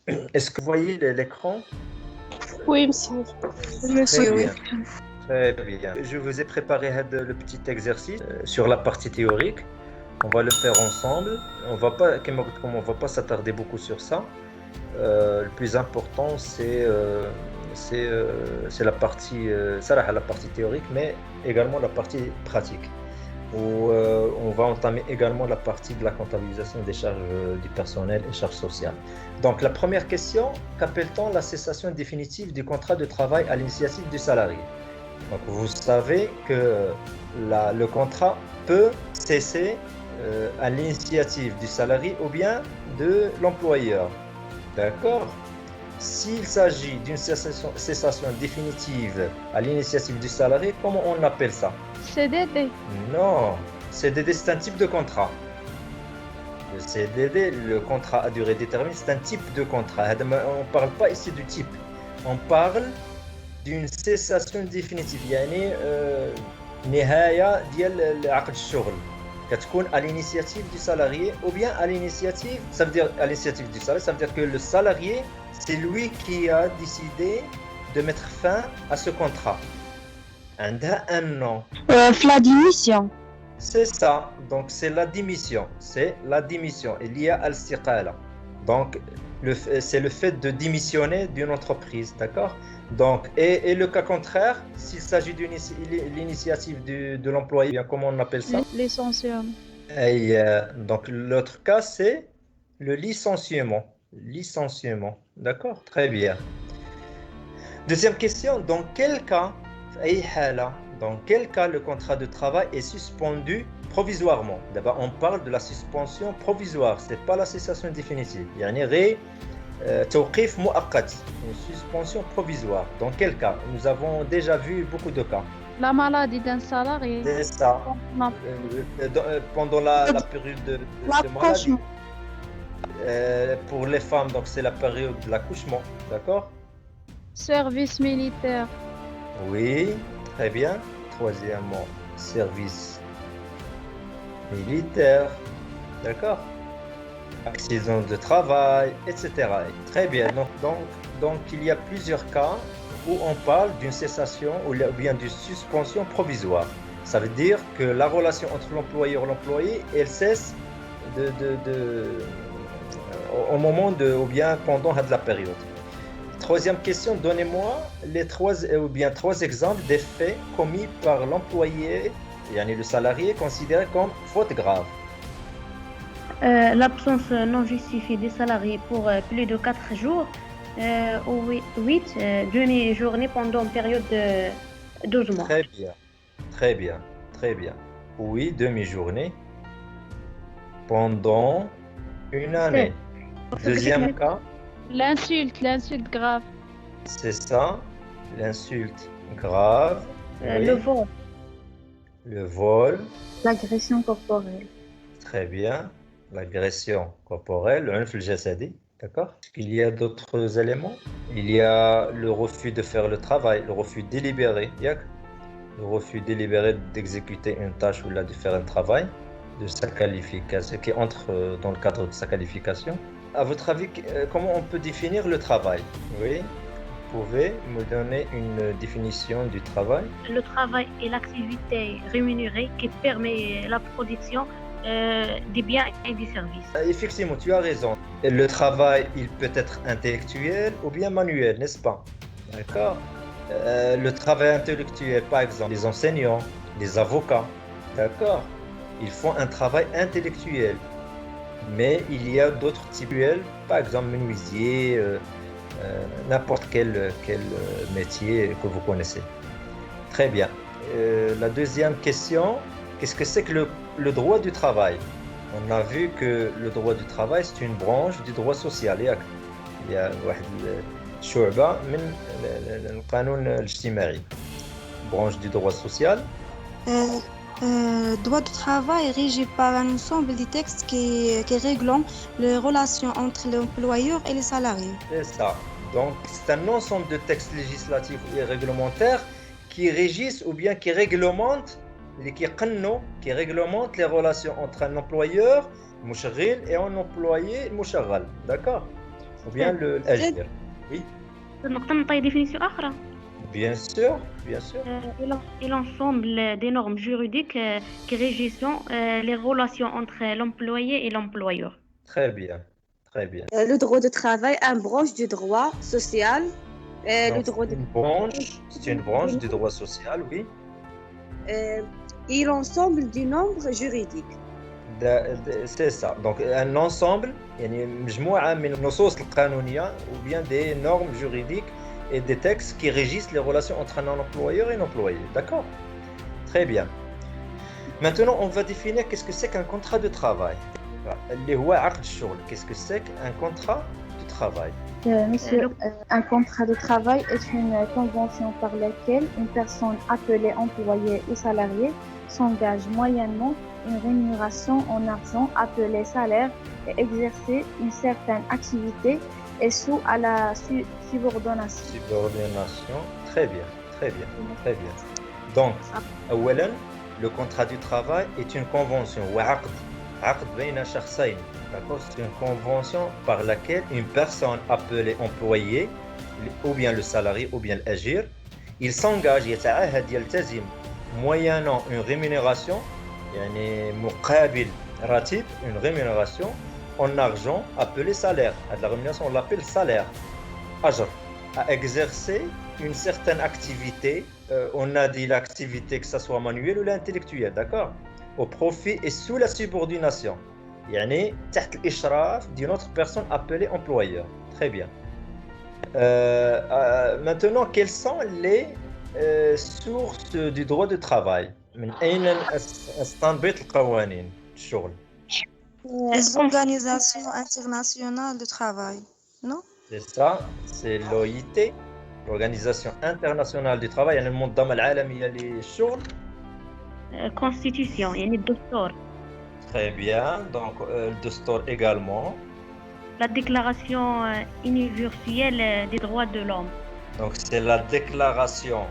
Est-ce que vous voyez l'écran? Oui, monsieur. Très Monsieur, oui. bien, très bien. Je vous ai préparé le petit exercice sur la partie théorique. On va le faire ensemble. On va pas, comme on va pas s'attarder beaucoup sur ça. Le plus important, c'est la partie, صراحة, la partie théorique, mais également la partie pratique, où on va entamer également la partie de la comptabilisation des charges du personnel et charges sociales. Donc, la première question, qu'appelle-t-on la cessation définitive du contrat de travail à l'initiative du salarié? Donc, vous savez que le contrat peut cesser à l'initiative du salarié ou bien de l'employeur. D'accord? S'il s'agit d'une cessation définitive à l'initiative du salarié, comment on appelle ça? CDD. Non, CDD, c'est un type de contrat. Le CDD, le contrat à durée déterminée, c'est un type de contrat. On ne parle pas ici du type. On parle d'une cessation définitive. يعني نهاية ديال عقد الشغل. كتكون à l'initiative du salarié ou bien à l'initiative, ça veut dire à l'initiative du salarié, ça veut dire que le salarié, c'est lui qui a décidé de mettre fin à ce contrat. عندها un nom. La démission. C'est ça, donc c'est la démission. C'est la démission. Il y a al-istiqala. Donc, c'est le fait de démissionner d'une entreprise, d'accord? Donc, et le cas contraire, s'il s'agit d'une l'initiative de l'employé, bien comment on appelle ça? Licenciement. Et, donc, l'autre cas, c'est le licenciement. Licenciement, d'accord? Très bien. Deuxième question, dans quel cas le contrat de travail est suspendu provisoirement? D'abord, on parle de la suspension provisoire, ce n'est pas la cessation définitive. يعني غير توقيف مؤقت, une suspension provisoire. Dans quel cas? Nous avons déjà vu beaucoup de cas. La maladie d'un salarié. C'est ça. Non. Pendant la période de maladie. Pour les femmes, donc c'est la période de l'accouchement, d'accord? Service militaire. Oui, très bien. Troisièmement, service militaire, d'accord? Accident de travail, etc. Très bien. Donc, il y a plusieurs cas où on parle d'une cessation ou bien d'une suspension provisoire. Ça veut dire que la relation entre l'employeur et l'employé, elle cesse au moment ou bien pendant la période. Troisième question, donnez-moi trois exemples des faits commis par l'employé, le salarié, considéré comme faute grave. L'absence non justifiée des salariés pour plus de 4 jours ou 8 demi-journées pendant une période de 12 mois. Très bien, très bien, très bien. Oui, demi-journée pendant une année. Deuxième cas. L'insulte grave. C'est ça, l'insulte grave. Oui. Le vol. L'agression corporelle. Très bien, l'agression corporelle, l'unf al-jasadi, d'accord? Il y a d'autres éléments. Il y a le refus de faire le travail, le refus délibéré, le refus délibéré d'exécuter une tâche ou là de faire un travail, de sa qualification, qui entre dans le cadre de sa qualification. À votre avis, comment on peut définir le travail? Oui, vous pouvez me donner une définition du travail? Le travail est l'activité rémunérée qui permet la production des biens et des services. Effectivement, tu as raison. Le travail, il peut être intellectuel ou bien manuel, n'est-ce pas? D'accord? Le travail intellectuel, par exemple, les enseignants, les avocats, d'accord? Ils font un travail intellectuel. Mais il y a d'autres types, par exemple menuisier, n'importe quel métier que vous connaissez. Très bien. La deuxième question, qu'est-ce que c'est que le droit du travail? On a vu que le droit du travail, c'est une branche du droit social. Il y a شعبة من القانون الاجتماعي, branche du droit social. Droit du travail régi par un ensemble de textes qui réglement les relations entre l'employeur et les salariés. C'est ça. Donc, c'est un ensemble de textes législatifs et réglementaires qui régissent ou bien qui réglementent les relations entre un employeur, المشغل, et un employé, المشغل. D'accord? ou bien l'agir. Oui, نقدر نعطي définition أخرى. bien sûr, bien sûr. Et l'ensemble des normes juridiques qui régissent les relations entre l'employé et l'employeur. Très bien, très bien. Le droit de travail, une branche du droit social. Le Donc, droit de c'est une branche du droit social, oui. et l'ensemble du nombre juridique. C'est ça. Donc, un ensemble, يعني مجموعة من النصوص القانونية ou bien des normes juridiques et des textes qui régissent les relations entre un employeur et un employé. D'accord? Très bien. Maintenant, on va définir qu'est-ce que c'est qu'un contrat de travail. اللي هو عقد الشغل. Qu'est-ce que c'est qu'un contrat de travail? Monsieur, un contrat de travail est une convention par laquelle une personne appelée employé ou salarié s'engage moyennement une rémunération en argent appelée salaire et exercer une certaine activité et sous à la subordination. Subordination. Très bien, très bien, très bien. Donc, أولاً, le contrat du travail est une convention ou عقد بين شخصين. D'accord, c'est une convention par laquelle une personne appelée employé ou bien le salarié ou bien l'agir, il s'engage يتعهد يلتزم moyennant une rémunération يعني مقابل راتب, une rémunération en argent appelée salaire. La rémunération on l'appelle salaire, أجر, à exercer une certaine activité. On a dit l'activité que ça soit manuelle ou l'intellectuelle, d'accord, au profit et sous la subordination. يعني تحت الإشراف d'une autre personne appelée employeur. Très bien. Maintenant, quelles sont les sources du droit du travail? من أين استنبط القوانين الشغل؟ Les organisations internationales de travail, non? C'est ça, c'est l'OIT, l'Organisation internationale du travail, يعني المنظمة العالمية للشغل. Constitution, يعني الدستور. Très bien, donc le Dastur également. La déclaration universelle des droits de l'homme. Donc c'est la déclaration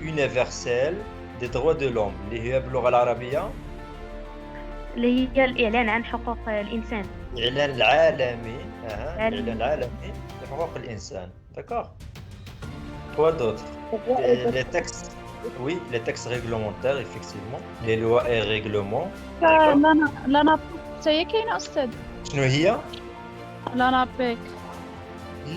universelle des droits de l'homme اللي هي باللغة العربية اللي هي الإعلان عن حقوق الإنسان. الإعلان العالمي الإعلان العالمي لحقوق الإنسان. D'accord. Quoi d'autre? Les textes. Oui, les textes réglementaires, effectivement. Les lois et règlements. لا هي كاينة أستاذ. شنو هي؟ لا نابيك.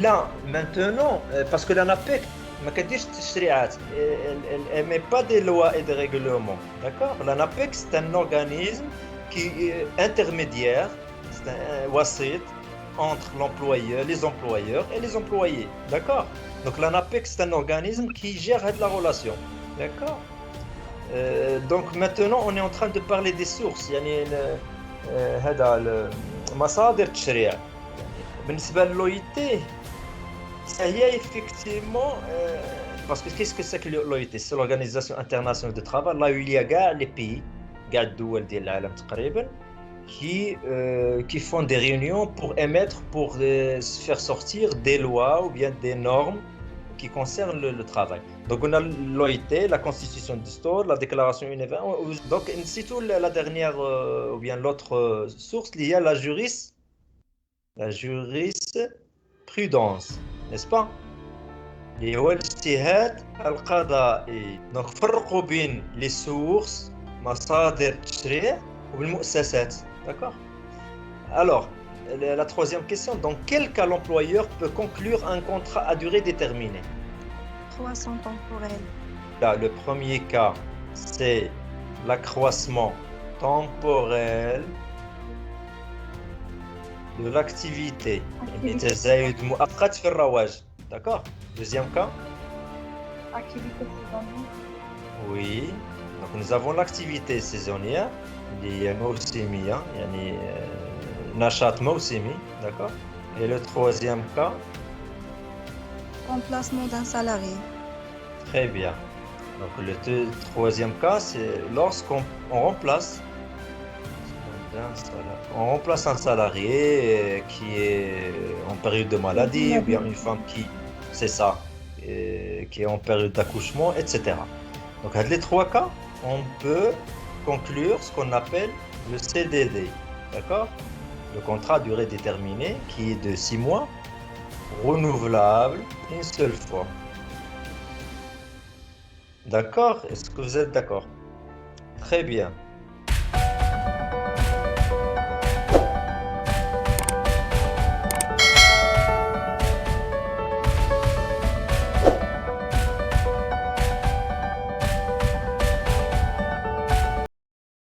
لا maintenant parce que l'ANAPEC ما كديرش التشريعات, elle met pas des lois et des règlements, d'accord. L'ANAPEC c'est un organisme qui est intermédiaire, c'est un وسيط entre l'employeur, les employeurs et les employés, d'accord. Donc l'ANAPEC c'est un organisme qui gère la relation, d'accord. Donc maintenant on est en train de parler des sources, يعني هذا مصادر التشريع. بالنسبة للOIT, ça y est effectivement, parce que qu'est-ce que c'est que l'OIT? C'est l'Organisation internationale du travail, là où il y a les pays, كاع الدول ديال العالم تقريبا, qui font des réunions pour émettre, pour faire sortir des lois ou bien des normes qui concernent le travail. Donc on a l'OIT, la Constitution du Store, la Déclaration universelle. Donc surtout la dernière ou bien l'autre source, il y a la jurisprudence, n'est-ce pas? اللي هو الاجتهاد القضائي. Donc فرقوا بين les sources, مصادر التشريع, والمؤسسات, d'accord. Alors la troisième question, dans quel cas l'employeur peut conclure un contrat à durée déterminée? Croissant temporel. Là, le premier cas, c'est l'accroissement temporel de l'activité. تزايد مؤقت في الرواج, d'accord. Deuxième cas. Activité saisonnière. Oui. Donc nous avons l'activité saisonnière, اللي هي موسمية, يعني نشاط موسمي, d'accord. Et le troisième cas. Remplacement d'un salarié. Très bien. Donc le troisième cas, c'est lorsqu'on remplace un salarié qui est en période de maladie, ou bien une femme c'est ça, qui est en période d'accouchement, etc. Donc avec les trois cas, on peut conclure ce qu'on appelle le CDD, d'accord? Le contrat à durée déterminée, qui est de 6 mois, renouvelable une seule fois. D'accord? Est-ce que vous êtes d'accord? Très bien.